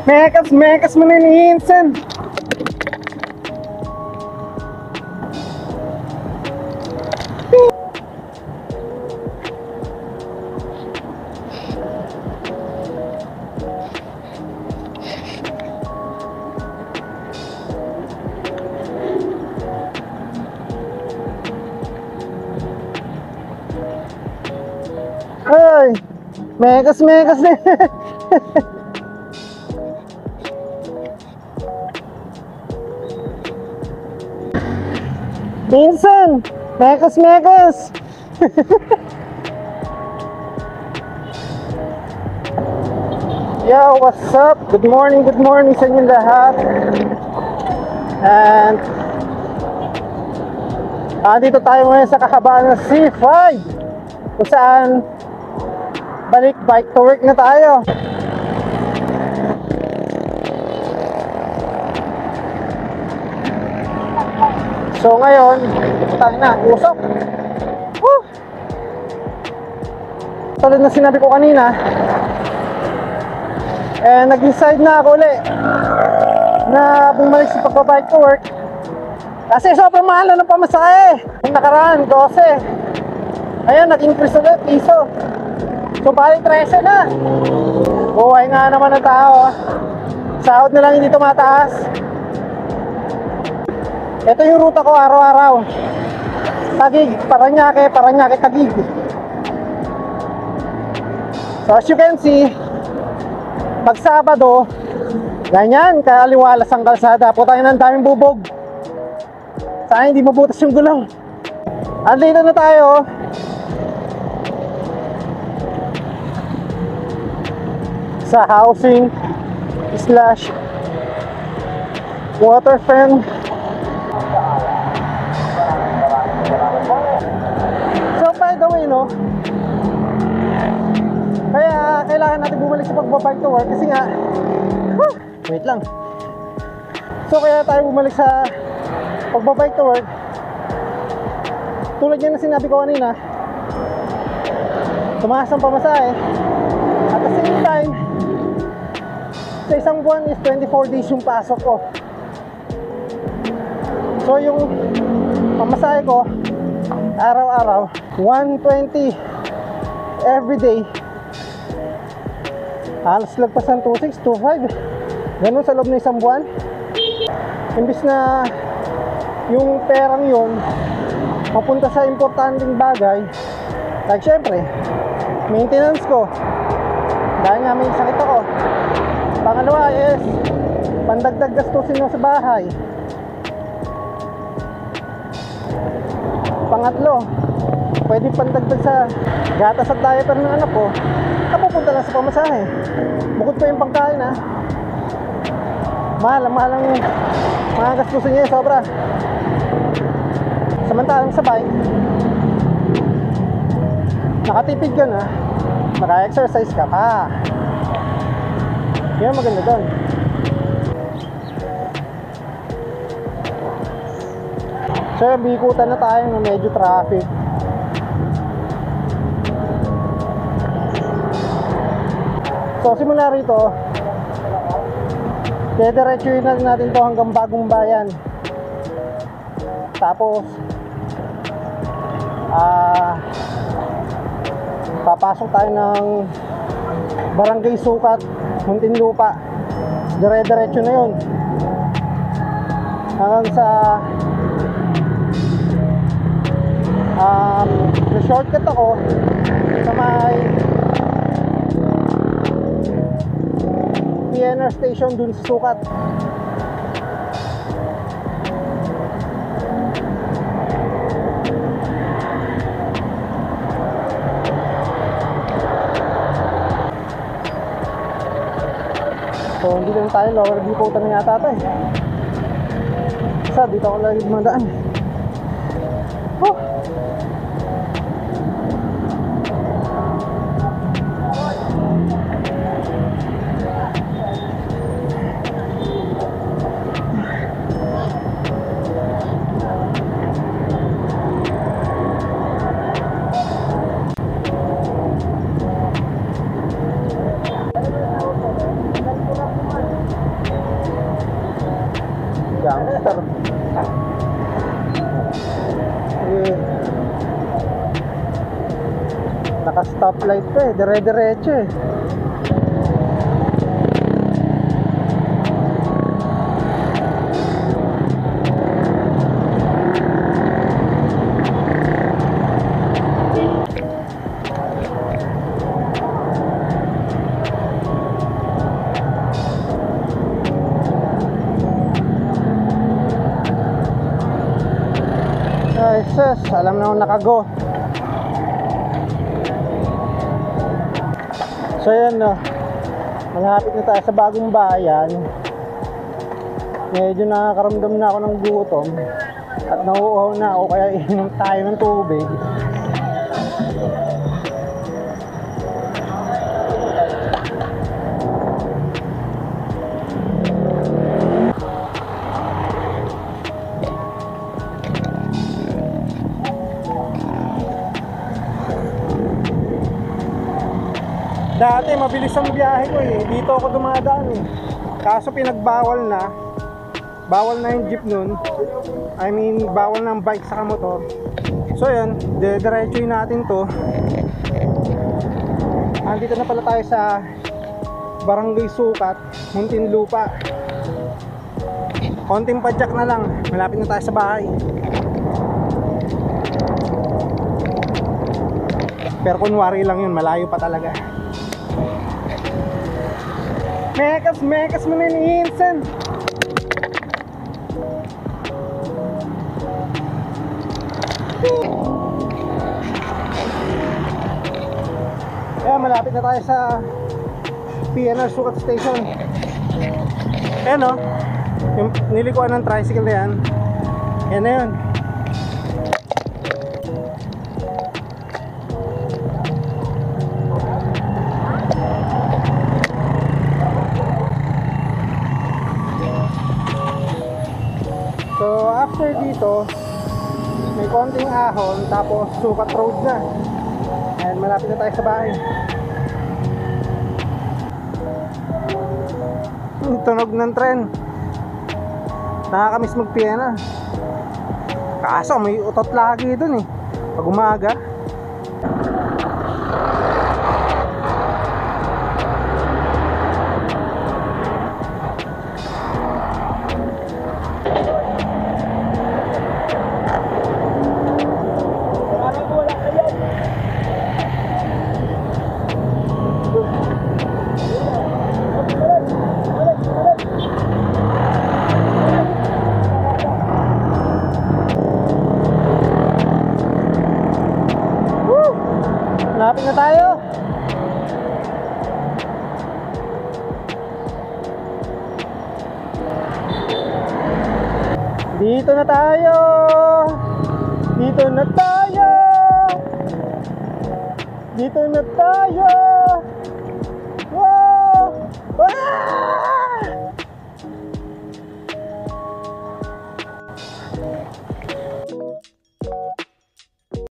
Mekas mo na ni Insen. Ay, mekas na. Vincent, mekas. Yo, what's up? Good morning sa inyong lahat. And dito tayo ngayon sa kahabaan ng C5, kung saan balik bike to work na tayo. So ngayon, tayo na, usok. Woo! Tulad na sinabi ko kanina, nag-decide na ako ulit na bumalik sa pagbabike to work kasi sobrang mahal na ng pamasahe. Yung nakaraan, 12. Ayan, nag-increase ulit, piso. So balik 13 na. Buhay nga naman ng tao. Sahod na lang hindi tumataas. Ito yung ruta ko araw-araw. Taguig, Paranaque, Taguig. So as you can see, pag Sabado, ganyan, kaliwalas ang kalsada. Putang ina, ang daming bubog. Sana hindi mabutas yung gulong. Andito na tayo sa housing / water fan. So by the way, no, kaya kailangan natin bumalik sa pagbabike to work kasi nga wait lang. So kaya tayo bumalik sa pagbabike to work, tulad yan na sinabi ko kanina, tumaas ang pamasahe. At the same time, sa isang buwan is 24 days yung pasok ko. So yung pamasahe ko araw-araw 120 everyday. Halos lagpasan 26, 25. Ganun sa loob ng isang buwan. Imbis na yung perang yun mapunta sa importanteng bagay, like syempre maintenance ko, dahil nga may sakit ako. Pangalawa is pandagdag gastusin mo sa bahay. Pangatlo, pwede pandagdag sa gatas at diaper ng anak ko, napupunta lang sa pamasahe. Bukod pa yung pagkain, ha. Mahal ang mga gastusin niya, sobra. Samantalang sa bike, nakatipid ka na, naka-exercise ka pa. Yan maganda doon. So bikutan na tayo ng medyo traffic. So simula rito, dediretsuhin natin to hanggang Bagong Bayan. Tapos papasok tayo ng Barangay Sukat, Muntinlupa. Dire-diretso na yun hanggang sa shortcut ako sa may PNR station dun sa Sukat. So hindi lang tayo, lower Bicutan na yata ito eh. Dito ako lagi dumadaan. stoplight pa eh, dire-diretso eh. Ay sus, alam na akong nakago. So yan no, malapit na tayo sa bagong bayan. Medyo nakakaramdam na ako ng gutom at nauuhaw na ako, kaya inom tayo ng tubig. Dati mabilis ang biyahe ko eh, dito ako dumadaan eh. Kaso pinagbawal na. Bawal na yung jeep nun. I mean, bawal na ang bike sa motor. So yun, diretsuin natin to. Andito na pala tayo sa Barangay Sukat, Muntinlupa. Konting padyak na lang, malapit na tayo sa bahay. Pero kunwari lang yun, malayo pa talaga. Mekas mo na iniinsan. Kaya malapit na tayo sa PNR Sukat Station. Ayan o, yung nilikuan ng tricycle na yan. Yan na yun. So after dito, may konting ahon, tapos Sukat Road na. And malapit na tayo sa bahay. Tunog ng tren. Nakakamiss mag-PNR. Kaso may utot lagi dun eh, pag umaga. Malapit na tayo. Dito na tayo. Dito na tayo. Dito na tayo.